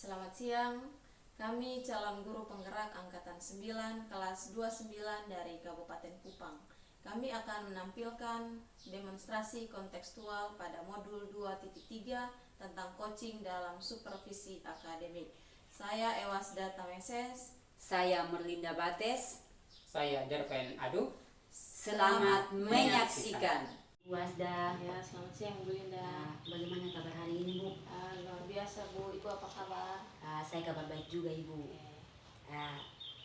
Selamat siang, kami calon guru penggerak Angkatan 9 kelas 29 dari Kabupaten Kupang. Kami akan menampilkan demonstrasi kontekstual pada modul 2.3 tentang coaching dalam supervisi akademik. Saya Ewasda Tameses. Saya Merlinda Bates. Saya Derven Adu. Selamat menyaksikan. Wasda. Ya, selamat siang Bu Linda. Bagaimana kabar hari ini, Bu? Luar biasa Bu, Ibu apa kabar? Saya kabar baik juga, Ibu.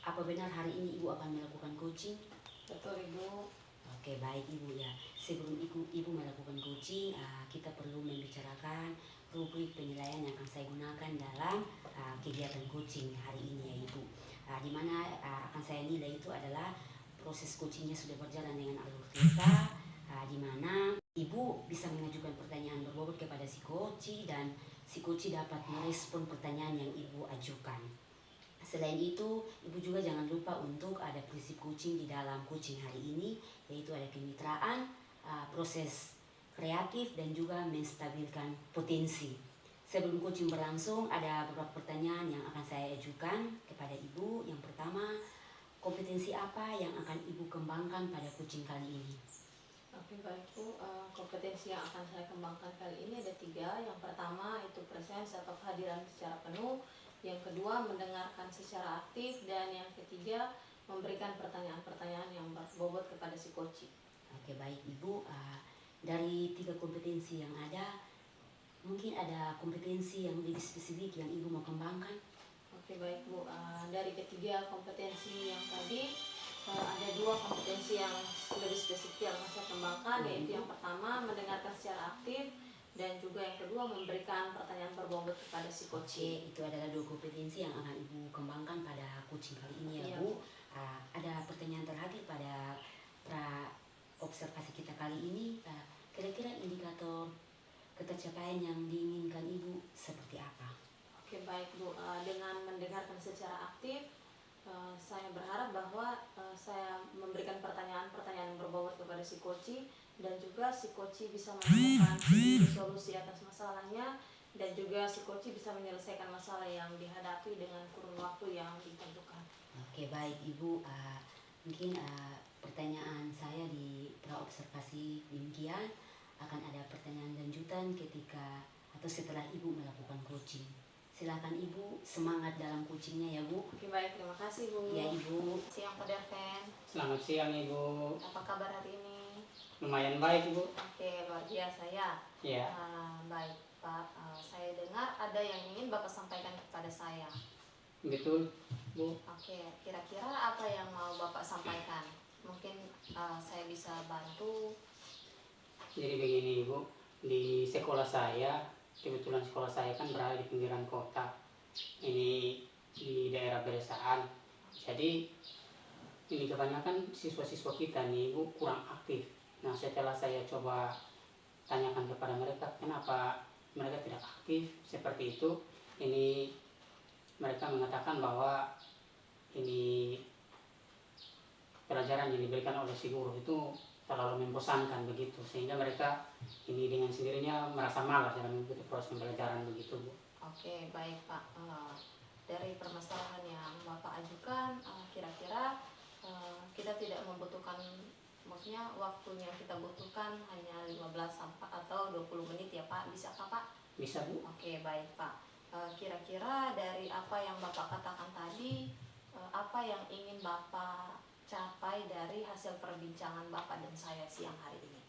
Apa benar hari ini Ibu akan melakukan coaching? Betul Ibu. Oke, baik Ibu ya. Sebelum Ibu melakukan coaching, kita perlu membicarakan rubrik penilaian yang akan saya gunakan dalam kegiatan coaching hari ini ya Ibu. Di mana akan saya nilai itu adalah proses coachingnya sudah berjalan dengan alur cerita, di mana Ibu bisa mengajukan pertanyaan berbobot kepada si coach dan si coach dapat merespon pertanyaan yang Ibu ajukan. Selain itu, Ibu juga jangan lupa untuk ada prinsip coaching di dalam coaching hari ini, yaitu ada kemitraan, proses kreatif, dan juga menstabilkan potensi. Sebelum coaching berlangsung, ada beberapa pertanyaan yang akan saya ajukan kepada Ibu. Yang pertama, kompetensi apa yang akan Ibu kembangkan pada coaching kali ini? Oke baik Bu, kompetensi yang akan saya kembangkan kali ini ada 3. Yang pertama itu presence atau kehadiran secara penuh. Yang kedua mendengarkan secara aktif. Dan yang ketiga memberikan pertanyaan-pertanyaan yang berbobot kepada si coach. Oke baik Ibu, dari 3 kompetensi yang ada, mungkin ada kompetensi yang lebih spesifik yang Ibu mau kembangkan? Oke baik Bu, dari ketiga kompetensi yang tadi ada 2 kompetensi yang lebih spesifik yang saya kembangkan, yaitu yang pertama mendengarkan secara aktif dan juga yang kedua memberikan pertanyaan berbobot kepada si coach. Oke, itu adalah 2 kompetensi yang akan Ibu kembangkan pada coaching kali ini ya Bu. Ada pertanyaan terakhir pada observasi kita kali ini, kira-kira indikator ketercapaian yang diinginkan Ibu seperti apa? Oke baik Bu, dengan mendengarkan secara aktif, saya berharap bahwa saya memberikan pertanyaan-pertanyaan yang berbobot kepada si coach dan juga si coach bisa menemukan solusi atas masalahnya dan juga si coach bisa menyelesaikan masalah yang dihadapi dengan kurun waktu yang ditentukan. Oke baik Ibu, mungkin pertanyaan saya di praobservasi demikian. Akan ada pertanyaan lanjutan ketika atau setelah Ibu melakukan coaching. Silakan Ibu, semangat dalam coachingnya ya Bu. Oke baik, terima kasih Bu. Ya Ibu. Siang Pak Derven. Selamat siang Ibu. Apa kabar hari ini? Lumayan baik Ibu. Oke, luar biasa ya. Ya. Baik Pak, saya dengar ada yang ingin Bapak sampaikan kepada saya. Betul Bu. Oke, kira-kira apa yang mau Bapak sampaikan? Mungkin saya bisa bantu. Jadi begini Ibu, di sekolah saya, kebetulan sekolah saya kan berada di pinggiran kota. Ini di daerah pedesaan. Jadi ini kebanyakan siswa-siswa kita nih Ibu kurang aktif. Nah, setelah saya coba tanyakan kepada mereka kenapa mereka tidak aktif seperti itu, ini mereka mengatakan bahwa ini pelajaran yang diberikan oleh si guru itu terlalu membosankan begitu, sehingga mereka ini dengan sendirinya merasa malas dalam mengikuti proses pembelajaran begitu Bu. Oke, baik Pak. Dari permasalahan yang Bapak ajukan, kira-kira kita tidak membutuhkan, maksudnya waktunya kita butuhkan hanya 15 sampai atau 20 menit ya Pak, bisakah Pak? Bisa Bu. Oke baik Pak, kira-kira dari apa yang Bapak katakan tadi, apa yang ingin Bapak capai dari hasil perbincangan Bapak dan saya siang hari ini?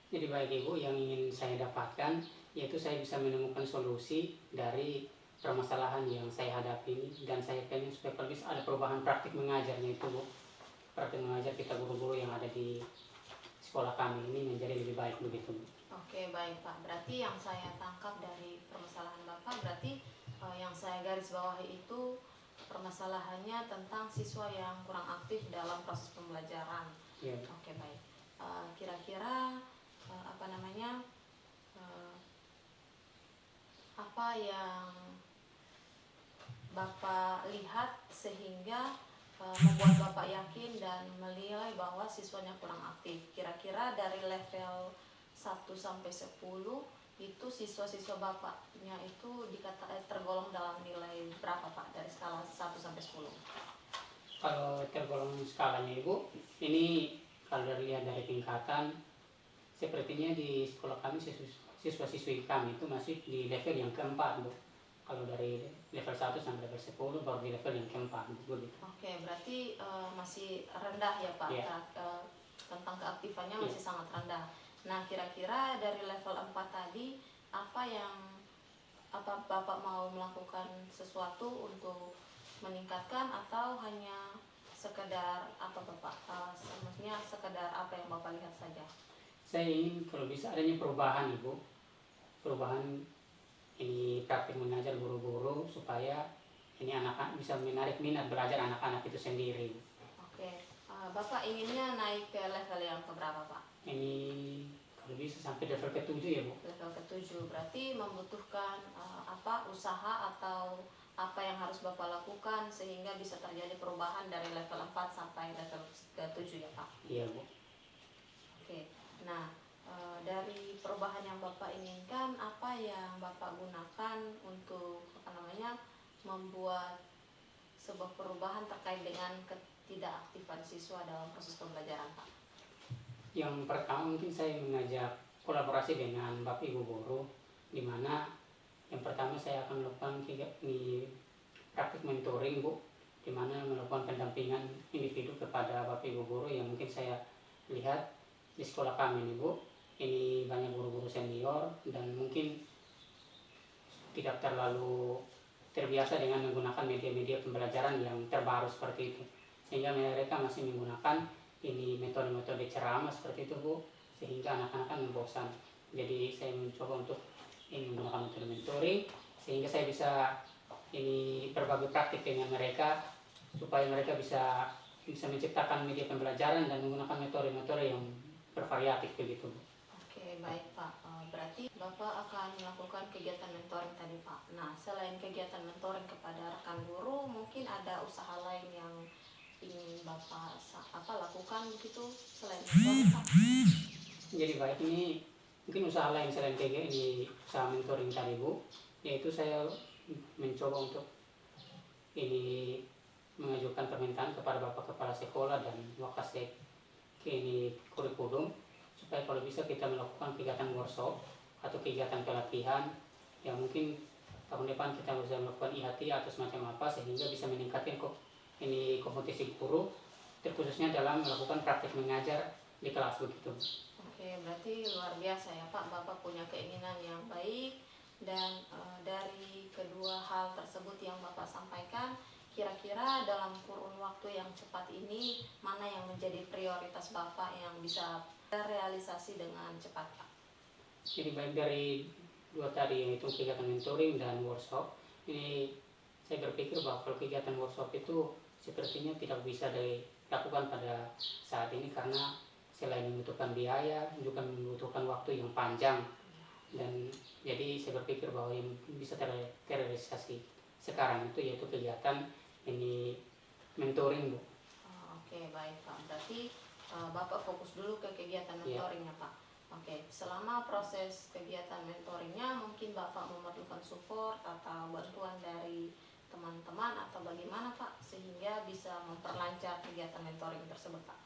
Jadi baik Ibu, yang ingin saya dapatkan yaitu saya bisa menemukan solusi dari permasalahan yang saya hadapi ini, dan saya pengen supaya bisa ada perubahan praktik mengajarnya itu Bu. Praktik mengajar kita guru-guru yang ada di sekolah kami ini menjadi lebih baik begitu Bu. Oke baik Pak, berarti yang saya tangkap dari permasalahan Bapak berarti yang saya garis bawahi itu permasalahannya tentang siswa yang kurang aktif dalam proses pembelajaran. Ya. Oke baik, kira-kira apa yang Bapak lihat sehingga membuat Bapak yakin dan menilai bahwa siswanya kurang aktif? Kira-kira dari level 1 sampai 10 itu siswa-siswa Bapaknya itu tergolong dalam nilai Kalau tergolong skalanya Ibu, ini kalau dilihat dari tingkatan, sepertinya di sekolah kami siswa-siswi kami itu masih di level yang keempat Bu. Kalau dari level 1 sampai level 10 baru di level yang keempat Bu. Oke, berarti masih rendah ya Pak. Iya. Tentang keaktifannya Iya. masih sangat rendah. Nah, kira-kira dari level 4 tadi apa Bapak mau melakukan sesuatu untuk meningkatkan atau hanya sekedar apa Bapak? Maksudnya sekedar apa yang Bapak lihat saja? Saya ingin kalau bisa adanya perubahan Ibu. Perubahan ini praktik mengajar guru-guru supaya ini anak-anak bisa menarik minat belajar anak-anak itu sendiri. Oke, Bapak inginnya naik ke level yang keberapa Pak? Ini kalau bisa sampai level ke-7 ya Bu. Level ke-7 berarti membutuhkan usaha atau apa yang harus Bapak lakukan sehingga bisa terjadi perubahan dari level 4 sampai level ke-7 ya Pak? Iya Bu. Oke, nah dari perubahan yang Bapak inginkan, apa yang Bapak gunakan untuk membuat sebuah perubahan terkait dengan ketidakaktifan siswa dalam proses pembelajaran Pak? Yang pertama mungkin saya mengajak kolaborasi dengan Bapak Ibu guru, di mana yang pertama saya akan melakukan praktik mentoring Bu, di mana melakukan pendampingan individu kepada Bapak Ibu guru yang mungkin saya lihat di sekolah kami ini Bu. Ini banyak guru-guru senior dan mungkin tidak terlalu terbiasa dengan menggunakan media-media pembelajaran yang terbaru seperti itu, sehingga mereka masih menggunakan ini metode-metode ceramah seperti itu Bu, sehingga anak-anak kan membosan. Jadi saya mencoba untuk ini menggunakan metode mentoring sehingga saya bisa ini berbagi praktik dengan mereka supaya mereka bisa menciptakan media pembelajaran dan menggunakan metode-metode yang bervariatif begitu Bu. Oke, baik Pak. Berarti Bapak akan melakukan kegiatan mentoring tadi Pak. Nah, selain kegiatan mentoring kepada rekan guru, mungkin ada usaha lain yang ingin Bapak lakukan begitu selain mentoring Pak? Jadi baik, ini mungkin usaha lain selain kayak ini usaha mentoring tadi Bu, yaitu saya mencoba untuk ini mengajukan permintaan kepada Bapak Kepala Sekolah dan Wakasek ini kurikulum supaya kalau bisa kita melakukan kegiatan workshop atau kegiatan pelatihan yang mungkin tahun depan kita bisa melakukan IHT atau semacam apa sehingga bisa meningkatkan ini kompetisi guru terkhususnya dalam melakukan praktik mengajar di kelas begitu. Oke, berarti luar biasa ya Pak, Bapak punya keinginan yang baik dan dari kedua hal tersebut yang Bapak sampaikan, kira-kira dalam kurun waktu yang cepat ini mana yang menjadi prioritas Bapak yang bisa terrealisasi dengan cepat Pak? Jadi baik dari dua tadi yaitu kegiatan mentoring dan workshop, ini saya berpikir bahwa kalau kegiatan workshop itu sepertinya tidak bisa dilakukan pada saat ini karena selain membutuhkan biaya juga membutuhkan waktu yang panjang, dan jadi saya berpikir bahwa yang bisa terrealisasi sekarang itu yaitu kegiatan ini mentoring Bu. Oke, baik Pak, berarti Bapak fokus dulu ke kegiatan mentoringnya Pak. Oke, selama proses kegiatan mentoringnya mungkin Bapak memerlukan support atau bantuan dari teman-teman atau bagaimana Pak sehingga bisa memperlancar kegiatan mentoring tersebut Pak?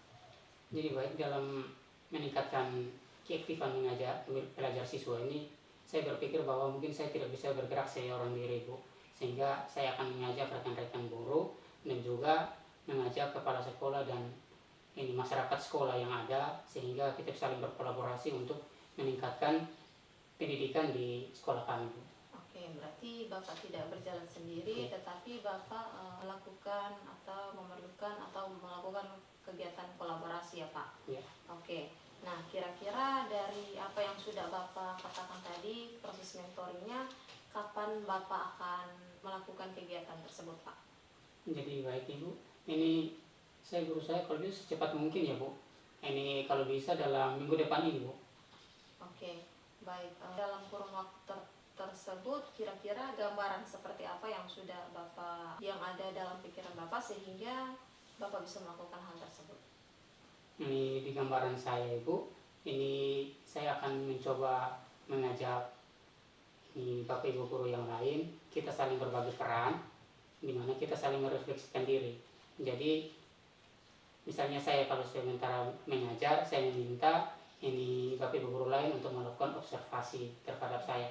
Jadi baik dalam meningkatkan keaktifan mengajar belajar siswa ini, saya berpikir bahwa mungkin saya tidak bisa bergerak seorang diri Bu, sehingga saya akan mengajak rekan-rekan guru dan juga mengajak kepala sekolah dan ini masyarakat sekolah yang ada sehingga kita saling berkolaborasi untuk meningkatkan pendidikan di sekolah kami Bu. Oke, berarti Bapak tidak berjalan sendiri, tetapi Bapak melakukan atau memerlukan atau melakukan kegiatan kolaborasi ya Pak? Ya. Oke, nah kira-kira dari apa yang sudah Bapak katakan tadi, proses mentoringnya, kapan Bapak akan melakukan kegiatan tersebut Pak? Jadi baik Ibu, ini saya berusaha kalau bisa secepat mungkin ya Bu. Ini kalau bisa dalam minggu depan ini Bu. Oke, baik. Dalam kurun waktu tersebut kira-kira gambaran seperti apa yang sudah Bapak yang ada dalam pikiran Bapak sehingga Bapak bisa melakukan hal tersebut? Ini di gambaran saya Ibu, ini saya akan mencoba mengajak ini Bapak Ibu guru yang lain, kita saling berbagi peran, di mana kita saling merefleksikan diri. Jadi misalnya saya kalau sementara mengajar, saya meminta ini Bapak Ibu guru lain untuk melakukan observasi terhadap saya.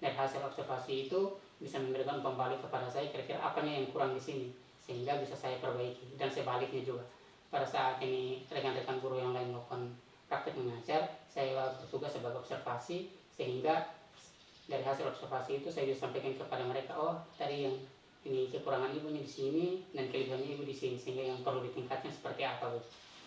Dari hasil observasi itu bisa memberikan kembali kepada saya kira-kira apanya yang kurang di sini, sehingga bisa saya perbaiki. Dan sebaliknya juga, pada saat ini rekan-rekan guru yang lain melakukan praktek mengajar, saya bertugas sebagai observasi, sehingga dari hasil observasi itu saya bisa sampaikan kepada mereka, oh tadi yang ini kekurangan ibunya di sini dan kelebihannya ibu di sini, sehingga yang perlu ditingkatkan seperti apa, Bu.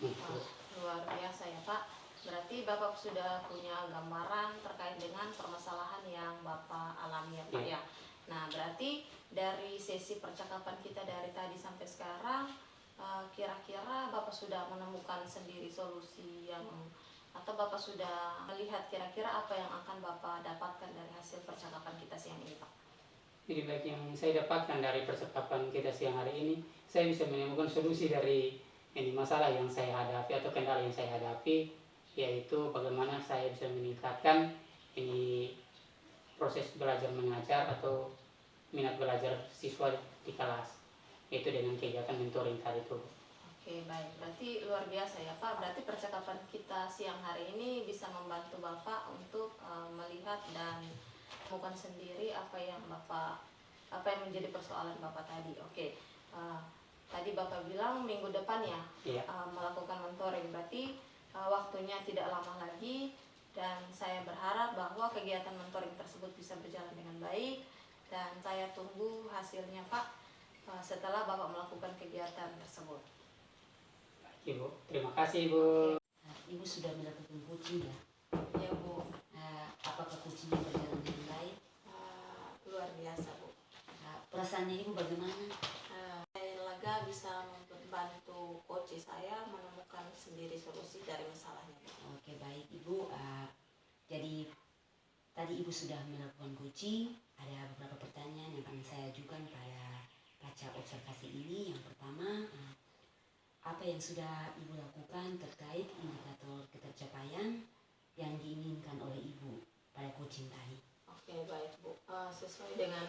Wah, luar biasa ya Pak. Berarti Bapak sudah punya gambaran terkait dengan permasalahan yang Bapak alami ya Pak ya. Nah, berarti dari sesi percakapan kita dari tadi sampai sekarang, kira-kira Bapak sudah menemukan sendiri solusi yang, atau Bapak sudah melihat kira-kira apa yang akan Bapak dapatkan dari hasil percakapan kita siang ini Pak? Jadi baik yang saya dapatkan dari percakapan kita siang hari ini, saya bisa menemukan solusi dari ini masalah yang saya hadapi atau kendala yang saya hadapi, yaitu bagaimana saya bisa meningkatkan ini proses belajar mengajar atau minat belajar siswa di kelas, yaitu dengan kegiatan mentoring tadi itu. Oke, baik. Berarti luar biasa ya Pak. Berarti percakapan kita siang hari ini bisa membantu Bapak untuk melihat dan bukan sendiri apa yang menjadi persoalan Bapak tadi. Oke. Tadi Bapak bilang minggu depan ya, Iya. melakukan mentoring. Berarti waktunya tidak lama lagi, dan saya berharap bahwa kegiatan mentoring tersebut bisa berjalan dengan baik, dan saya tunggu hasilnya Pak setelah Bapak melakukan kegiatan tersebut. Ibu, terima kasih Ibu. Ibu sudah melakukan coaching ya? Ya Bu. Apakah coachingnya berjalan dengan baik? Luar biasa Bu. Perasaannya Ibu bagaimana? Saya lega bisa membantu coach saya menemukan sendiri solusi dari masalahnya. Oke, baik Ibu. Jadi tadi Ibu sudah melakukan coaching. Ada beberapa pertanyaan yang akan saya ajukan pada baca observasi ini. Yang pertama, apa yang sudah Ibu lakukan terkait indikator ketercapaian yang diinginkan oleh Ibu pada coaching tadi? Oke, baik Bu. Sesuai dengan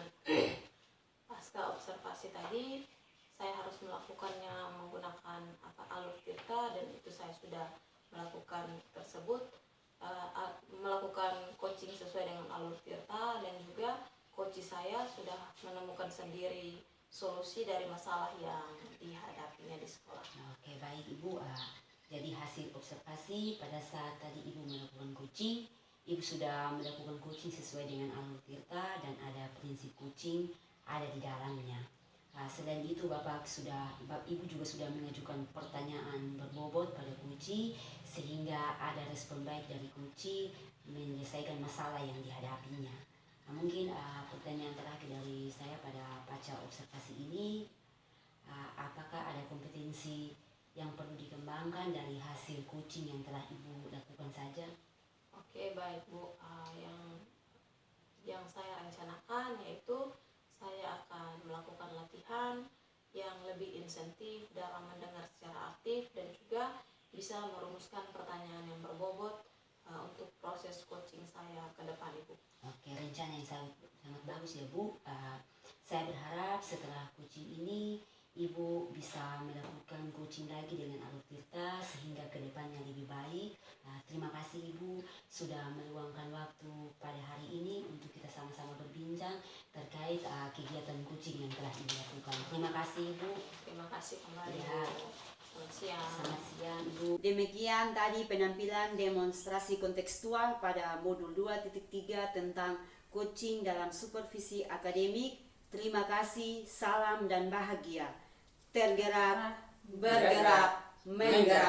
pasca observasi tadi, saya harus melakukannya menggunakan alur tirta, dan itu saya sudah melakukan tersebut, melakukan coaching sesuai dengan alur tirta, dan juga coach saya sudah menemukan sendiri solusi dari masalah yang dihadapinya di sekolah. Oke, baik Ibu. Jadi hasil observasi pada saat tadi Ibu melakukan coaching, Ibu sudah melakukan coaching sesuai dengan alur tirta dan ada prinsip coaching ada di dalamnya. Selain itu Ibu juga sudah mengajukan pertanyaan berbobot pada coaching, sehingga ada respon baik dari coaching menyelesaikan masalah yang dihadapinya. Mungkin pertanyaan terakhir dari saya pada baca observasi ini, apakah ada kompetensi yang perlu dikembangkan dari hasil coaching yang telah Ibu lakukan saja? Oke, baik Bu. Yang saya rencanakan yaitu saya akan melakukan latihan yang lebih insentif dalam mendengar secara aktif, dan juga bisa merumuskan pertanyaan yang berbobot untuk proses coaching saya ke depan Ibu. Oke, rencana yang sangat bagus ya Bu. Saya berharap setelah coaching ini Ibu bisa melakukan coaching lagi dengan alur tirta sehingga kedepannya lebih baik. Terima kasih Ibu sudah meluangkan waktu pada hari ini untuk kita sama-sama berbincang terkait kegiatan coaching yang telah Ibu lakukan. Terima kasih Ibu. Terima kasih kembali Ya. Bu. Selamat siang. Selamat siang Ibu. Demikian tadi penampilan demonstrasi kontekstual pada modul 2.3 tentang coaching dalam supervisi akademik. Terima kasih, salam dan bahagia. Tergerak, bergerak, menggerak.